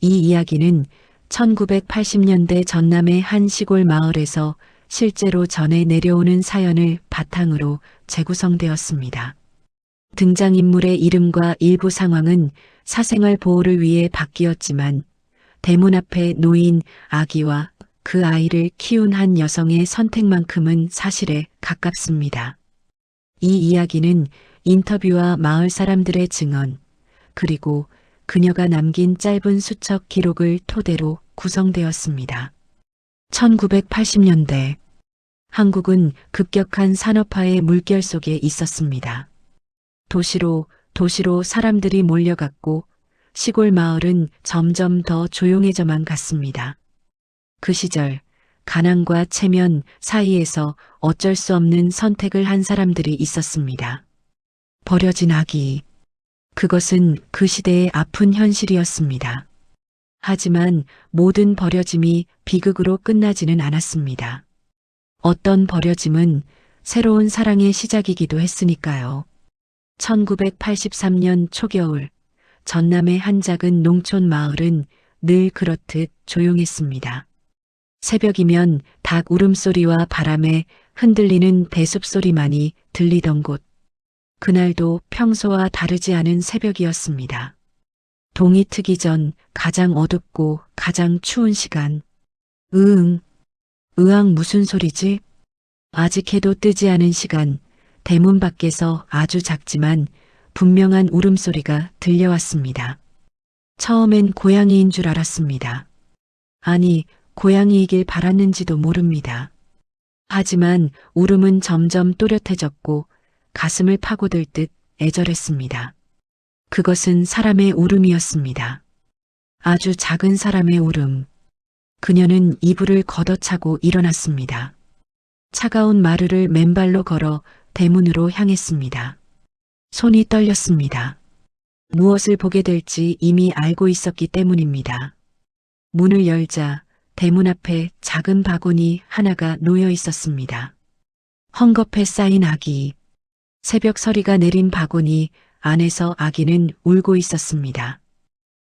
이 이야기는 1980년대 전남의 한 시골 마을에서 실제로 전해 내려오는 사연을 바탕으로 재구성되었습니다. 등장인물의 이름과 일부 상황은 사생활 보호를 위해 바뀌었지만 대문 앞에 놓인 아기와 그 아이를 키운 한 여성의 선택만큼은 사실에 가깝습니다. 이 이야기는 인터뷰와 마을 사람들의 증언, 그리고 그녀가 남긴 짧은 수첩 기록을 토대로 구성되었습니다. 1980년대 한국은 급격한 산업화의 물결 속에 있었습니다. 도시로 사람들이 몰려갔고 시골 마을은 점점 더 조용해져만 갔습니다. 그 시절 가난과 체면 사이에서 어쩔 수 없는 선택을 한 사람들이 있었습니다. 버려진 아기. 그것은 그 시대의 아픈 현실이었습니다. 하지만 모든 버려짐이 비극으로 끝나지는 않았습니다. 어떤 버려짐은 새로운 사랑의 시작이기도 했으니까요. 1983년 초겨울, 전남의 한 작은 농촌 마을은 늘 그렇듯 조용했습니다. 새벽이면 닭 울음소리와 바람에 흔들리는 배숲소리만이 들리던 곳. 그날도 평소와 다르지 않은 새벽이었습니다. 동이 트기 전 가장 어둡고 가장 추운 시간. 으앙 무슨 소리지? 아직 해도 뜨지 않은 시간, 대문 밖에서 아주 작지만 분명한 울음소리가 들려왔습니다. 처음엔 고양이인 줄 알았습니다. 아니, 고양이이길 바랐는지도 모릅니다. 하지만 울음은 점점 또렷해졌고 가슴을 파고들 듯 애절했습니다. 그것은 사람의 울음이었습니다. 아주 작은 사람의 울음. 그녀는 이불을 걷어차고 일어났습니다. 차가운 마루를 맨발로 걸어 대문으로 향했습니다. 손이 떨렸습니다. 무엇을 보게 될지 이미 알고 있었기 때문입니다. 문을 열자 대문 앞에 작은 바구니 하나가 놓여 있었습니다. 헝겊에 쌓인 아기. 새벽 서리가 내린 바구니 안에서 아기는 울고 있었습니다.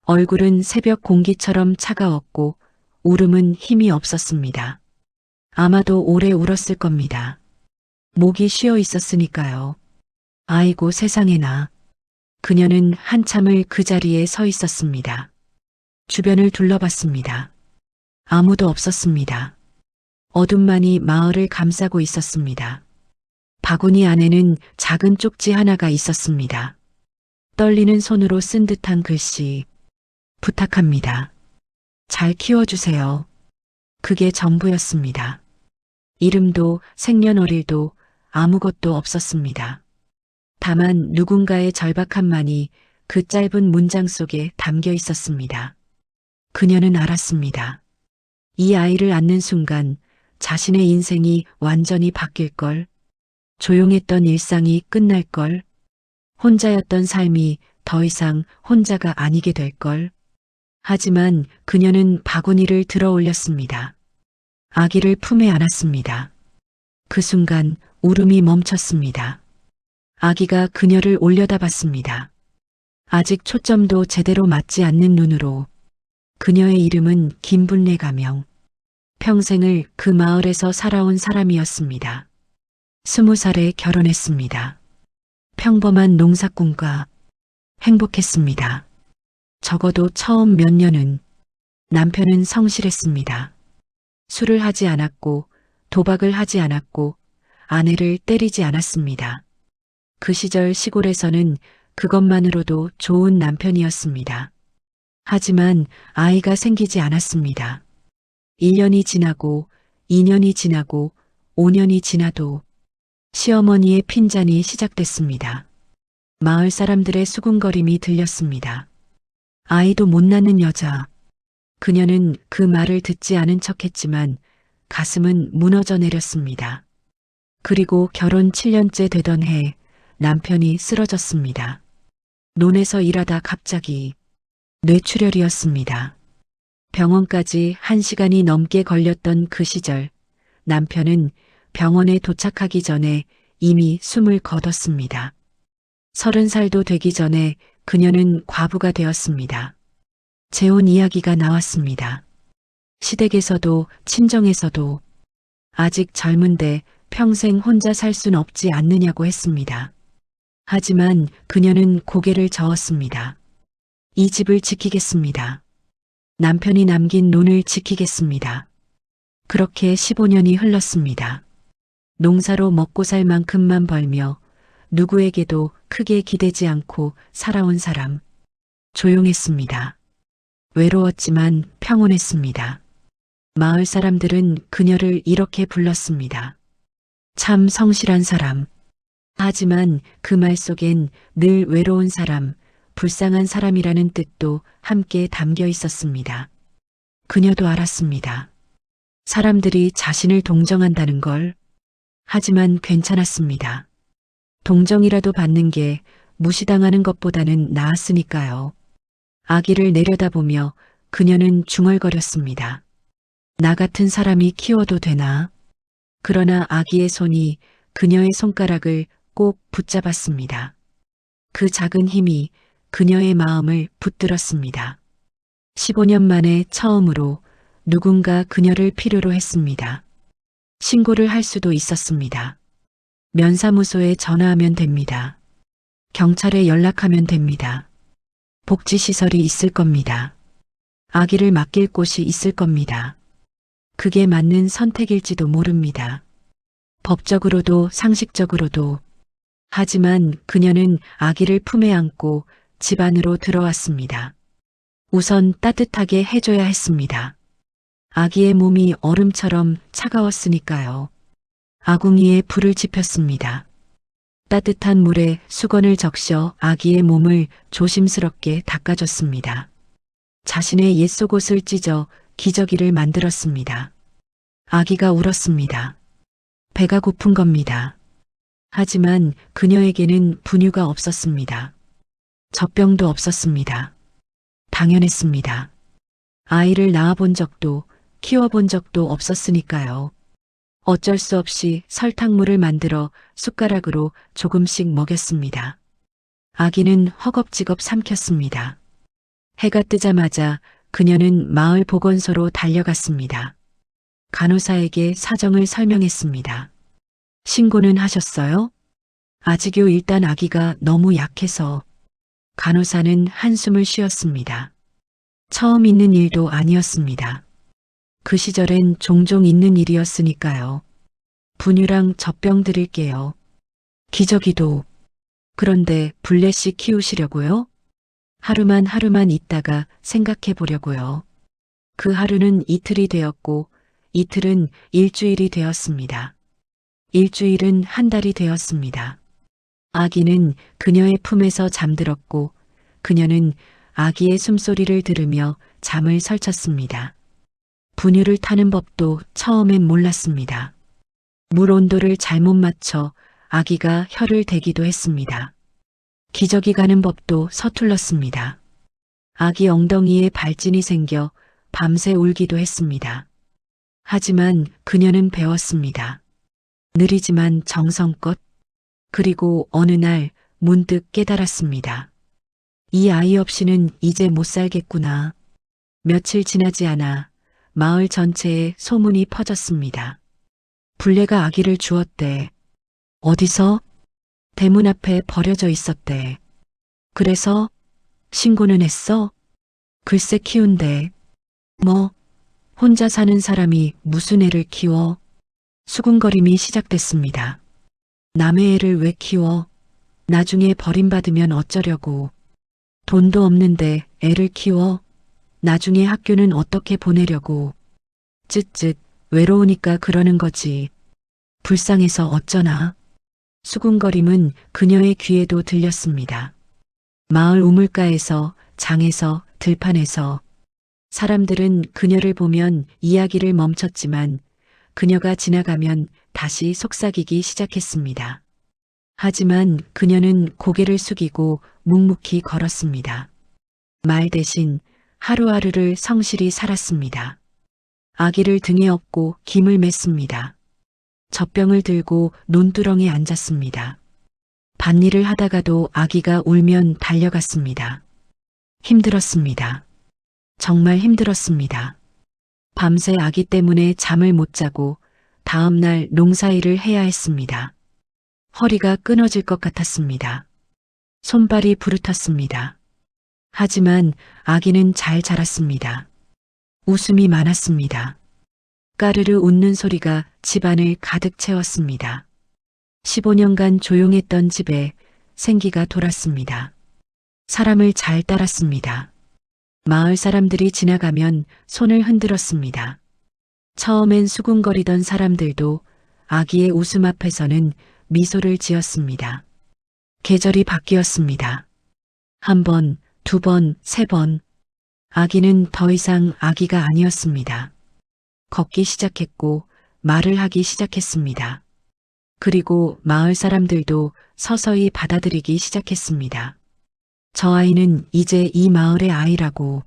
얼굴은 새벽 공기처럼 차가웠고 울음은 힘이 없었습니다. 아마도 오래 울었을 겁니다. 목이 쉬어 있었으니까요. 아이고 세상에나. 그녀는 한참을 그 자리에 서 있었습니다. 주변을 둘러봤습니다. 아무도 없었습니다. 어둠만이 마을을 감싸고 있었습니다. 바구니 안에는 작은 쪽지 하나가 있었습니다. 떨리는 손으로 쓴 듯한 글씨. 부탁합니다. 잘 키워주세요. 그게 전부였습니다. 이름도 생년월일도 아무것도 없었습니다. 다만 누군가의 절박함만이 그 짧은 문장 속에 담겨 있었습니다. 그녀는 알았습니다. 이 아이를 안는 순간 자신의 인생이 완전히 바뀔걸. 조용했던 일상이 끝날걸. 혼자였던 삶이 더 이상 혼자가 아니게 될걸. 하지만 그녀는 바구니를 들어 올렸습니다. 아기를 품에 안았습니다. 그 순간 울음이 멈췄습니다. 아기가 그녀를 올려다봤습니다. 아직 초점도 제대로 맞지 않는 눈으로. 그녀의 이름은 김분례 가명. 평생을 그 마을에서 살아온 사람이었습니다. 20살에 결혼했습니다. 평범한 농사꾼과 행복했습니다. 적어도 처음 몇 년은. 남편은 성실했습니다. 술을 하지 않았고 도박을 하지 않았고 아내를 때리지 않았습니다. 그 시절 시골에서는 그것만으로도 좋은 남편이었습니다. 하지만 아이가 생기지 않았습니다. 1년이 지나고 2년이 지나고 5년이 지나도 시어머니의 핀잔이 시작됐습니다. 마을 사람들의 수군거림이 들렸습니다. 아이도 못 낳는 여자. 그녀는 그 말을 듣지 않은 척했지만 가슴은 무너져 내렸습니다. 그리고 결혼 7년째 되던 해 남편이 쓰러졌습니다. 논에서 일하다 갑자기 뇌출혈이었습니다. 병원까지 1시간이 넘게 걸렸던 그 시절 남편은 병원에 도착하기 전에 이미 숨을 거뒀습니다. 30살도 되기 전에 그녀는 과부가 되었습니다. 재혼 이야기가 나왔습니다. 시댁에서도 친정에서도 아직 젊은데 평생 혼자 살 순 없지 않느냐고 했습니다. 하지만 그녀는 고개를 저었습니다. 이 집을 지키겠습니다. 남편이 남긴 논을 지키겠습니다. 그렇게 15년이 흘렀습니다. 농사로 먹고 살 만큼만 벌며 누구에게도 크게 기대지 않고 살아온 사람. 조용했습니다. 외로웠지만 평온했습니다. 마을 사람들은 그녀를 이렇게 불렀습니다. 참 성실한 사람. 하지만 그 말 속엔 늘 외로운 사람, 불쌍한 사람이라는 뜻도 함께 담겨 있었습니다. 그녀도 알았습니다. 사람들이 자신을 동정한다는 걸. 하지만 괜찮았습니다. 동정이라도 받는 게 무시당하는 것보다는 나았으니까요. 아기를 내려다보며 그녀는 중얼거렸습니다. 나 같은 사람이 키워도 되나? 그러나 아기의 손이 그녀의 손가락을 꼭 붙잡았습니다. 그 작은 힘이 그녀의 마음을 붙들었습니다. 15년 만에 처음으로 누군가 그녀를 필요로 했습니다. 신고를 할 수도 있었습니다. 면사무소에 전화하면 됩니다. 경찰에 연락하면 됩니다. 복지시설이 있을 겁니다. 아기를 맡길 곳이 있을 겁니다. 그게 맞는 선택일지도 모릅니다. 법적으로도 상식적으로도. 하지만 그녀는 아기를 품에 안고 집 안으로 들어왔습니다. 우선 따뜻하게 해줘야 했습니다. 아기의 몸이 얼음처럼 차가웠으니까요. 아궁이에 불을 지폈습니다. 따뜻한 물에 수건을 적셔 아기의 몸을 조심스럽게 닦아줬습니다. 자신의 옛 속옷을 찢어 기저귀를 만들었습니다. 아기가 울었습니다. 배가 고픈 겁니다. 하지만 그녀에게는 분유가 없었습니다. 젖병도 없었습니다. 당연했습니다. 아이를 낳아본 적도 키워본 적도 없었으니까요. 어쩔 수 없이 설탕물을 만들어 숟가락으로 조금씩 먹였습니다. 아기는 허겁지겁 삼켰습니다. 해가 뜨자마자 그녀는 마을 보건소로 달려갔습니다. 간호사에게 사정을 설명했습니다. 신고는 하셨어요? 아직요. 일단 아기가 너무 약해서. 간호사는 한숨을 쉬었습니다. 처음 있는 일도 아니었습니다. 그 시절엔 종종 있는 일이었으니까요. 분유랑 젖병 드릴게요. 기저귀도. 그런데 블레씨 키우시려고요? 하루만 있다가 생각해 보려고요. 그 하루는 이틀이 되었고 이틀은 일주일이 되었습니다. 일주일은 한 달이 되었습니다. 아기는 그녀의 품에서 잠들었고 그녀는 아기의 숨소리를 들으며 잠을 설쳤습니다. 분유를 타는 법도 처음엔 몰랐습니다. 물 온도를 잘못 맞춰 아기가 혀를 대기도 했습니다. 기저귀 가는 법도 서툴렀습니다. 아기 엉덩이에 발진이 생겨 밤새 울기도 했습니다. 하지만 그녀는 배웠습니다. 느리지만 정성껏. 그리고 어느 날 문득 깨달았습니다. 이 아이 없이는 이제 못 살겠구나. 며칠 지나지 않아 마을 전체에 소문이 퍼졌습니다. 불례가 아기를 주었대. 어디서? 대문 앞에 버려져 있었대. 그래서 신고는 했어? 글쎄 키운대. 뭐, 혼자 사는 사람이 무슨 애를 키워? 수군거림이 시작됐습니다. 남의 애를 왜 키워? 나중에 버림받으면 어쩌려고. 돈도 없는데 애를 키워? 나중에 학교는 어떻게 보내려고. 쯧쯧, 외로우니까 그러는 거지. 불쌍해서 어쩌나. 수군거림은 그녀의 귀에도 들렸습니다. 마을 우물가에서, 장에서, 들판에서. 사람들은 그녀를 보면 이야기를 멈췄지만 그녀가 지나가면 다시 속삭이기 시작했습니다. 하지만 그녀는 고개를 숙이고 묵묵히 걸었습니다. 말 대신 하루하루를 성실히 살았습니다. 아기를 등에 업고 김을 맸습니다. 젖병을 들고 논두렁에 앉았습니다. 밭일을 하다가도 아기가 울면 달려갔습니다. 힘들었습니다. 정말 힘들었습니다. 밤새 아기 때문에 잠을 못 자고 다음날 농사일을 해야 했습니다. 허리가 끊어질 것 같았습니다. 손발이 부르텄습니다. 하지만 아기는 잘 자랐습니다. 웃음이 많았습니다. 까르르 웃는 소리가 집안을 가득 채웠습니다. 15년간 조용했던 집에 생기가 돌았습니다. 사람을 잘 따랐습니다. 마을 사람들이 지나가면 손을 흔들었습니다. 처음엔 수군거리던 사람들도 아기의 웃음 앞에서는 미소를 지었습니다. 계절이 바뀌었습니다. 한 번, 두 번, 세 번. 아기는 더 이상 아기가 아니었습니다. 걷기 시작했고 말을 하기 시작했습니다. 그리고 마을 사람들도 서서히 받아들이기 시작했습니다. 저 아이는 이제 이 마을의 아이라고.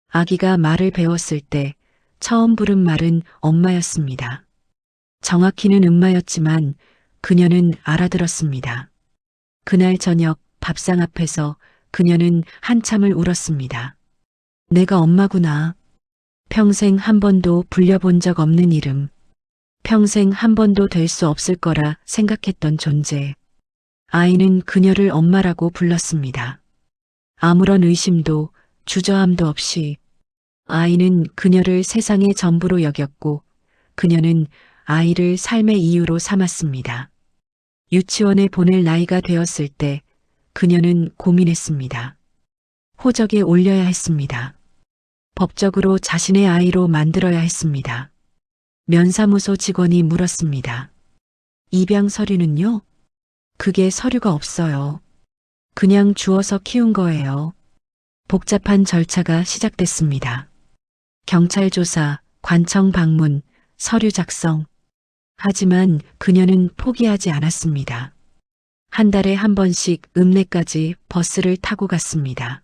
아기가 말을 배웠을 때 처음 부른 말은 엄마였습니다. 정확히는 음마였지만 그녀는 알아들었습니다. 그날 저녁 밥상 앞에서 그녀는 한참을 울었습니다. 내가 엄마구나. 평생 한 번도 불려본 적 없는 이름. 평생 한 번도 될 수 없을 거라 생각했던 존재. 아이는 그녀를 엄마라고 불렀습니다. 아무런 의심도 주저함도 없이 아이는 그녀를 세상의 전부로 여겼고 그녀는 아이를 삶의 이유로 삼았습니다. 유치원에 보낼 나이가 되었을 때 그녀는 고민했습니다. 호적에 올려야 했습니다. 법적으로 자신의 아이로 만들어야 했습니다. 면사무소 직원이 물었습니다. 입양 서류는요? 그게 서류가 없어요. 그냥 주워서 키운 거예요. 복잡한 절차가 시작됐습니다. 경찰 조사, 관청 방문, 서류 작성. 하지만 그녀는 포기하지 않았습니다. 한 달에 한 번씩 읍내까지 버스를 타고 갔습니다.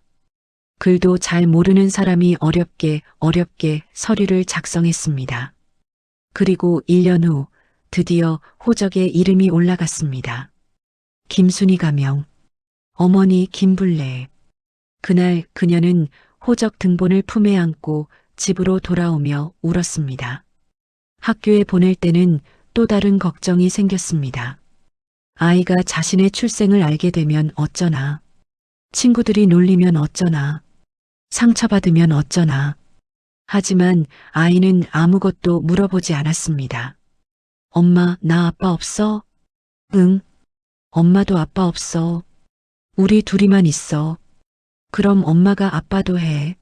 글도 잘 모르는 사람이 어렵게 서류를 작성했습니다. 그리고 1년 후 드디어 호적에 이름이 올라갔습니다. 김순희 가명, 어머니 김불래. 그날 그녀는 호적 등본을 품에 안고 집으로 돌아오며 울었습니다. 학교에 보낼 때는 또 다른 걱정이 생겼습니다. 아이가 자신의 출생을 알게 되면 어쩌나. 친구들이 놀리면 어쩌나. 상처받으면 어쩌나. 하지만 아이는 아무것도 물어보지 않았습니다. 엄마, 나 아빠 없어? 응. 엄마도 아빠 없어. 우리 둘이만 있어. 그럼 엄마가 아빠도 해.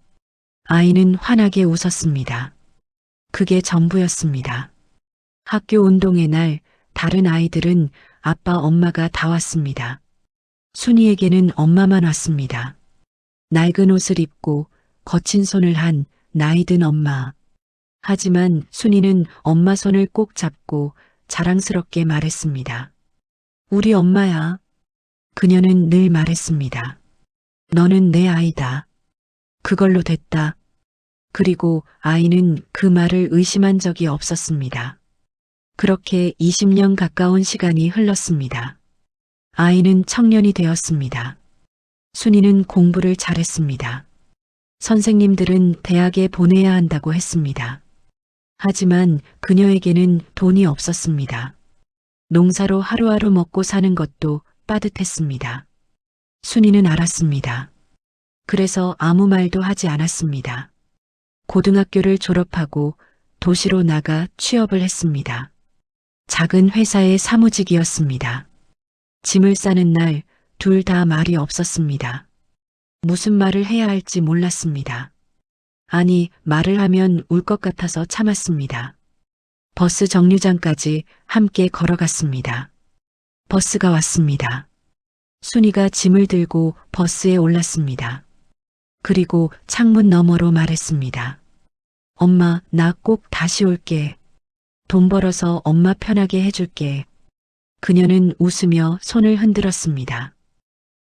아이는 환하게 웃었습니다. 그게 전부였습니다. 학교 운동의 날 다른 아이들은 아빠, 엄마가 다 왔습니다. 순이에게는 엄마만 왔습니다. 낡은 옷을 입고 거친 손을 한 나이 든 엄마. 하지만 순이는 엄마 손을 꼭 잡고 자랑스럽게 말했습니다. 우리 엄마야. 그녀는 늘 말했습니다. 너는 내 아이다. 그걸로 됐다. 그리고 아이는 그 말을 의심한 적이 없었습니다. 그렇게 20년 가까운 시간이 흘렀습니다. 아이는 청년이 되었습니다. 순이는 공부를 잘했습니다. 선생님들은 대학에 보내야 한다고 했습니다. 하지만 그녀에게는 돈이 없었습니다. 농사로 하루하루 먹고 사는 것도 빠듯했습니다. 순이는 알았습니다. 그래서 아무 말도 하지 않았습니다. 고등학교를 졸업하고 도시로 나가 취업을 했습니다. 작은 회사의 사무직이었습니다. 짐을 싸는 날 둘 다 말이 없었습니다. 무슨 말을 해야 할지 몰랐습니다. 아니, 말을 하면 울 것 같아서 참았습니다. 버스 정류장까지 함께 걸어갔습니다. 버스가 왔습니다. 순이가 짐을 들고 버스에 올랐습니다. 그리고 창문 너머로 말했습니다. 엄마, 나 꼭 다시 올게. 돈 벌어서 엄마 편하게 해줄게. 그녀는 웃으며 손을 흔들었습니다.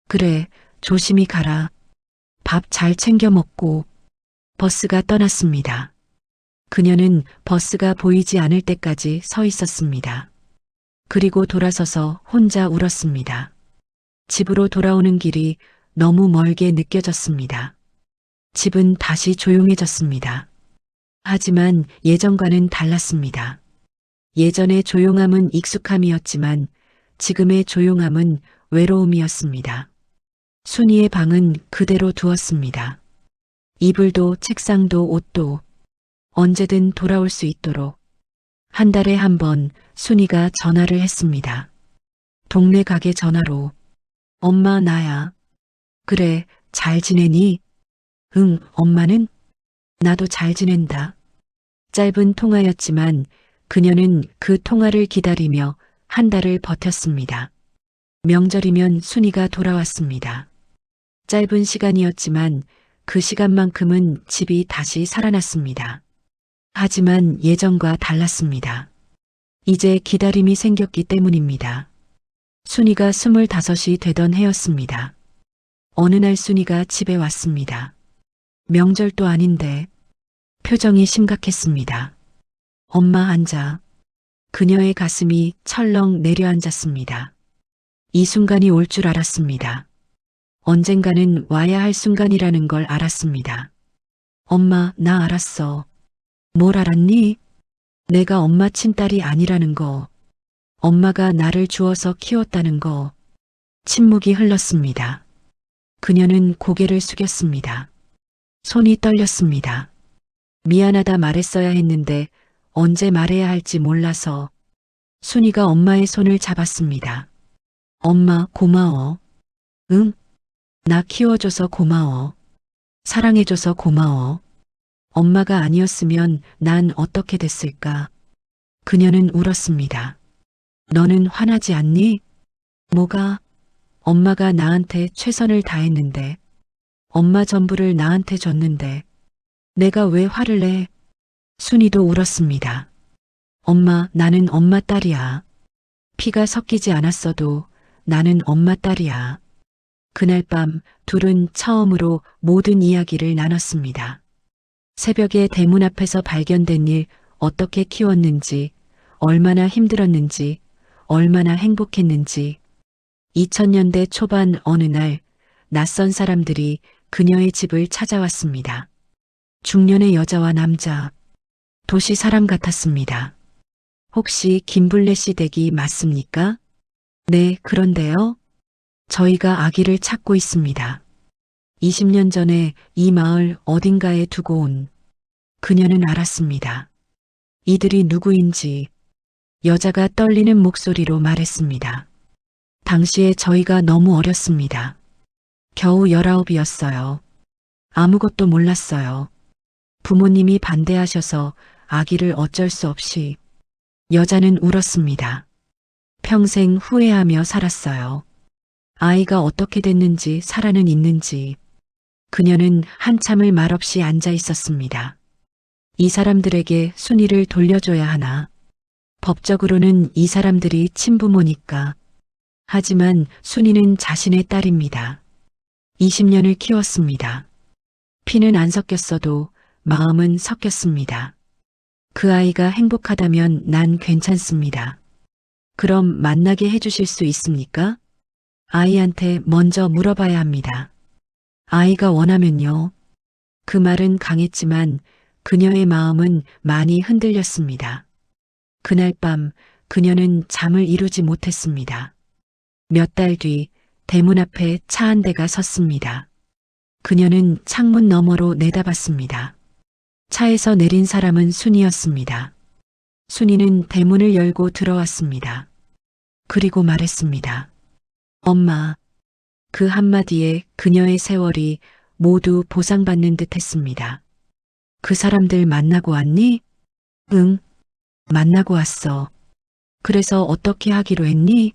그래, 조심히 가라. 밥 잘 챙겨 먹고. 버스가 떠났습니다. 그녀는 버스가 보이지 않을 때까지 서 있었습니다. 그리고 돌아서서 혼자 울었습니다. 집으로 돌아오는 길이 너무 멀게 느껴졌습니다. 집은 다시 조용해졌습니다. 하지만 예전과는 달랐습니다. 예전의 조용함은 익숙함이었지만 지금의 조용함은 외로움이었습니다. 순이의 방은 그대로 두었습니다. 이불도 책상도 옷도 언제든 돌아올 수 있도록. 한 달에 한 번 순이가 전화를 했습니다. 동네 가게 전화로. 엄마 나야. 그래, 잘 지내니? 응, 엄마는? 나도 잘 지낸다. 짧은 통화였지만 그녀는 그 통화를 기다리며 한 달을 버텼습니다. 명절이면 순이가 돌아왔습니다. 짧은 시간이었지만 그 시간만큼은 집이 다시 살아났습니다. 하지만 예전과 달랐습니다. 이제 기다림이 생겼기 때문입니다. 순이가 25이 되던 해였습니다. 어느 날 순이가 집에 왔습니다. 명절도 아닌데 표정이 심각했습니다. 엄마 앉아. 그녀의 가슴이 철렁 내려앉았습니다. 이 순간이 올 줄 알았습니다. 언젠가는 와야 할 순간이라는 걸 알았습니다. 엄마, 나 알았어. 뭘 알았니? 내가 엄마 친딸이 아니라는 거. 엄마가 나를 주어서 키웠다는 거. 침묵이 흘렀습니다. 그녀는 고개를 숙였습니다. 손이 떨렸습니다. 미안하다 말했어야 했는데 언제 말해야 할지 몰라서. 순이가 엄마의 손을 잡았습니다. 엄마, 고마워. 응? 나 키워줘서 고마워. 사랑해줘서 고마워. 엄마가 아니었으면 난 어떻게 됐을까? 그녀는 울었습니다. 너는 화나지 않니? 뭐가? 엄마가 나한테 최선을 다했는데, 엄마 전부를 나한테 줬는데, 내가 왜 화를 내? 순이도 울었습니다. 엄마, 나는 엄마 딸이야. 피가 섞이지 않았어도 나는 엄마 딸이야. 그날 밤 둘은 처음으로 모든 이야기를 나눴습니다. 새벽에 대문 앞에서 발견된 일, 어떻게 키웠는지, 얼마나 힘들었는지, 얼마나 행복했는지. 2000년대 초반 어느 날 낯선 사람들이 그녀의 집을 찾아왔습니다. 중년의 여자와 남자, 도시 사람 같았습니다. 혹시 김블레 씨 댁이 맞습니까? 네, 그런데요. 저희가 아기를 찾고 있습니다. 20년 전에 이 마을 어딘가에 두고 온. 그녀는 알았습니다. 이들이 누구인지. 여자가 떨리는 목소리로 말했습니다. 당시에 저희가 너무 어렸습니다. 겨우 19이었어요. 아무것도 몰랐어요. 부모님이 반대하셔서 아기를 어쩔 수 없이. 여자는 울었습니다. 평생 후회하며 살았어요. 아이가 어떻게 됐는지 살아는 있는지. 그녀는 한참을 말없이 앉아 있었습니다. 이 사람들에게 순위를 돌려줘야 하나. 법적으로는 이 사람들이 친부모니까. 하지만 순이는 자신의 딸입니다. 20년을 키웠습니다. 피는 안 섞였어도 마음은 섞였습니다. 그 아이가 행복하다면 난 괜찮습니다. 그럼 만나게 해주실 수 있습니까? 아이한테 먼저 물어봐야 합니다. 아이가 원하면요. 그 말은 강했지만 그녀의 마음은 많이 흔들렸습니다. 그날 밤 그녀는 잠을 이루지 못했습니다. 몇 달 뒤 대문 앞에 차 한 대가 섰습니다. 그녀는 창문 너머로 내다봤습니다. 차에서 내린 사람은 순이었습니다. 순이는 대문을 열고 들어왔습니다. 그리고 말했습니다. 엄마. 그 한마디에 그녀의 세월이 모두 보상받는 듯 했습니다. 그 사람들 만나고 왔니? 응, 만나고 왔어. 그래서 어떻게 하기로 했니?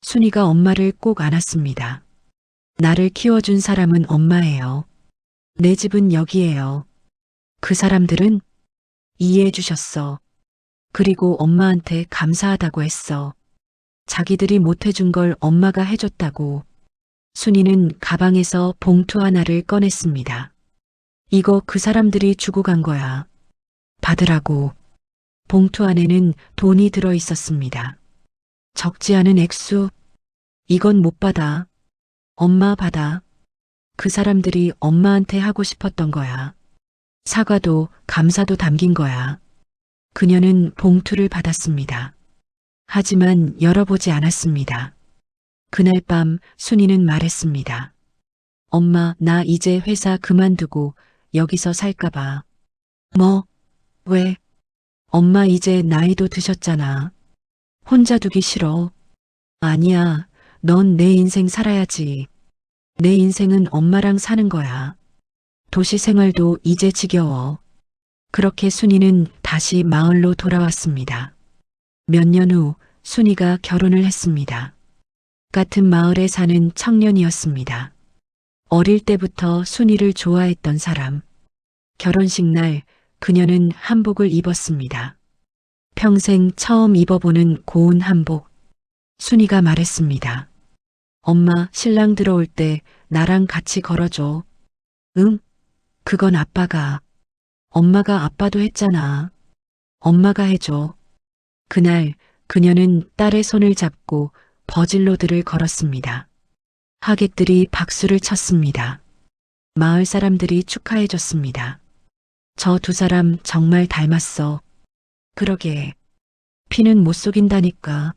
순이가 엄마를 꼭 안았습니다. 나를 키워준 사람은 엄마예요. 내 집은 여기예요. 그 사람들은 이해해 주셨어. 그리고 엄마한테 감사하다고 했어. 자기들이 못해준 걸 엄마가 해줬다고. 순이는 가방에서 봉투 하나를 꺼냈습니다. 이거 그 사람들이 주고 간 거야. 받으라고. 봉투 안에는 돈이 들어 있었습니다. 적지 않은 액수. 이건 못 받아. 엄마 받아. 그 사람들이 엄마한테 하고 싶었던 거야. 사과도 감사도 담긴 거야. 그녀는 봉투를 받았습니다. 하지만 열어보지 않았습니다. 그날 밤 순이는 말했습니다. 엄마, 나 이제 회사 그만두고 여기서 살까봐. 뭐? 왜? 엄마 이제 나이도 드셨잖아. 혼자 두기 싫어. 아니야. 넌 내 인생 살아야지. 내 인생은 엄마랑 사는 거야. 도시 생활도 이제 지겨워. 그렇게 순이는 다시 마을로 돌아왔습니다. 몇 년 후 순이가 결혼을 했습니다. 같은 마을에 사는 청년이었습니다. 어릴 때부터 순이를 좋아했던 사람. 결혼식 날 그녀는 한복을 입었습니다. 평생 처음 입어보는 고운 한복. 순이가 말했습니다. 엄마, 신랑 들어올 때 나랑 같이 걸어줘. 응? 그건 아빠가. 엄마가 아빠도 했잖아. 엄마가 해줘. 그날 그녀는 딸의 손을 잡고 버질로드를 걸었습니다. 하객들이 박수를 쳤습니다. 마을 사람들이 축하해줬습니다. 저 두 사람 정말 닮았어. 그러게. 피는 못 속인다니까.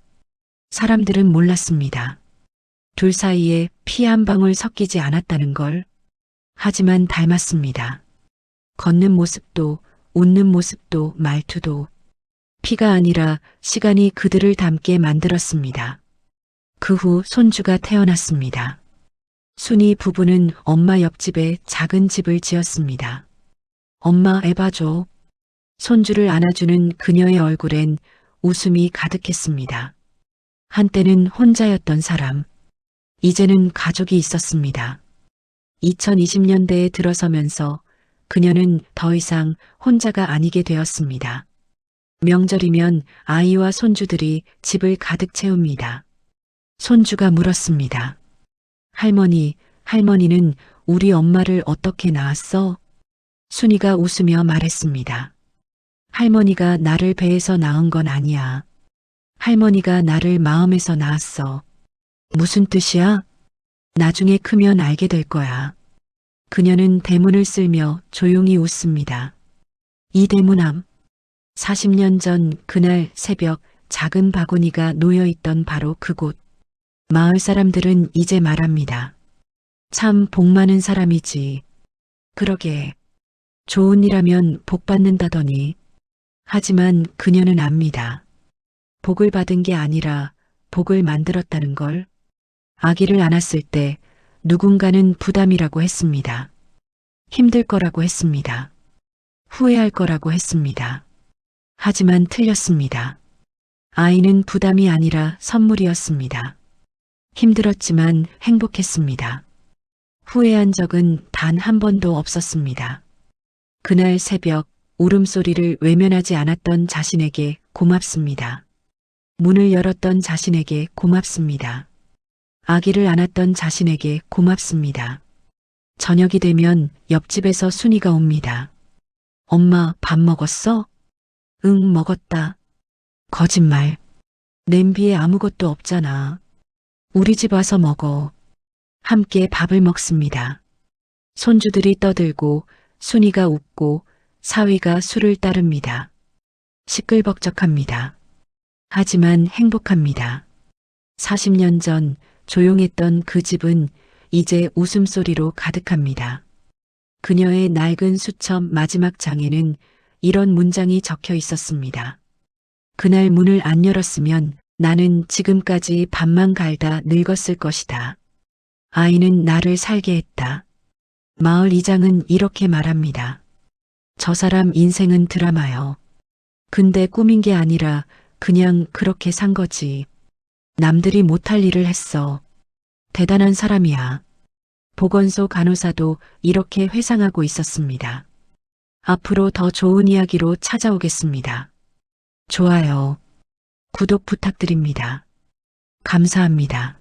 사람들은 몰랐습니다. 둘 사이에 피 한 방울 섞이지 않았다는 걸. 하지만 닮았습니다. 걷는 모습도, 웃는 모습도, 말투도. 피가 아니라 시간이 그들을 닮게 만들었습니다. 그 후 손주가 태어났습니다. 순이 부부는 엄마 옆집에 작은 집을 지었습니다. 엄마, 애 봐줘. 손주를 안아주는 그녀의 얼굴엔 웃음이 가득했습니다. 한때는 혼자였던 사람, 이제는 가족이 있었습니다. 2020년대에 들어서면서 그녀는 더 이상 혼자가 아니게 되었습니다. 명절이면 아이와 손주들이 집을 가득 채웁니다. 손주가 물었습니다. 할머니, 할머니는 우리 엄마를 어떻게 낳았어? 순이가 웃으며 말했습니다. 할머니가 나를 배에서 낳은 건 아니야. 할머니가 나를 마음에서 낳았어. 무슨 뜻이야? 나중에 크면 알게 될 거야. 그녀는 대문을 쓸며 조용히 웃습니다. 이 대문함. 40년 전 그날 새벽 작은 바구니가 놓여있던 바로 그곳. 마을 사람들은 이제 말합니다. 참 복 많은 사람이지. 그러게. 좋은 일하면 복 받는다더니. 하지만 그녀는 압니다. 복을 받은 게 아니라 복을 만들었다는 걸. 아기를 안았을 때 누군가는 부담이라고 했습니다. 힘들 거라고 했습니다. 후회할 거라고 했습니다. 하지만 틀렸습니다. 아이는 부담이 아니라 선물이었습니다. 힘들었지만 행복했습니다. 후회한 적은 단 한 번도 없었습니다. 그날 새벽 울음소리를 외면하지 않았던 자신에게 고맙습니다. 문을 열었던 자신에게 고맙습니다. 아기를 안았던 자신에게 고맙습니다. 저녁이 되면 옆집에서 순이가 옵니다. 엄마, 밥 먹었어? 응, 먹었다. 거짓말. 냄비에 아무것도 없잖아. 우리 집 와서 먹어. 함께 밥을 먹습니다. 손주들이 떠들고 순이가 웃고 사위가 술을 따릅니다. 시끌벅적합니다. 하지만 행복합니다. 40년 전 조용했던 그 집은 이제 웃음소리로 가득합니다. 그녀의 낡은 수첩 마지막 장에는 이런 문장이 적혀 있었습니다. 그날 문을 안 열었으면 나는 지금까지 밥만 갈다 늙었을 것이다. 아이는 나를 살게 했다. 마을 이장은 이렇게 말합니다. 저 사람 인생은 드라마요. 근데 꾸민 게 아니라 그냥 그렇게 산 거지. 남들이 못할 일을 했어. 대단한 사람이야. 보건소 간호사도 이렇게 회상하고 있었습니다. 앞으로 더 좋은 이야기로 찾아오겠습니다. 좋아요. 구독 부탁드립니다. 감사합니다.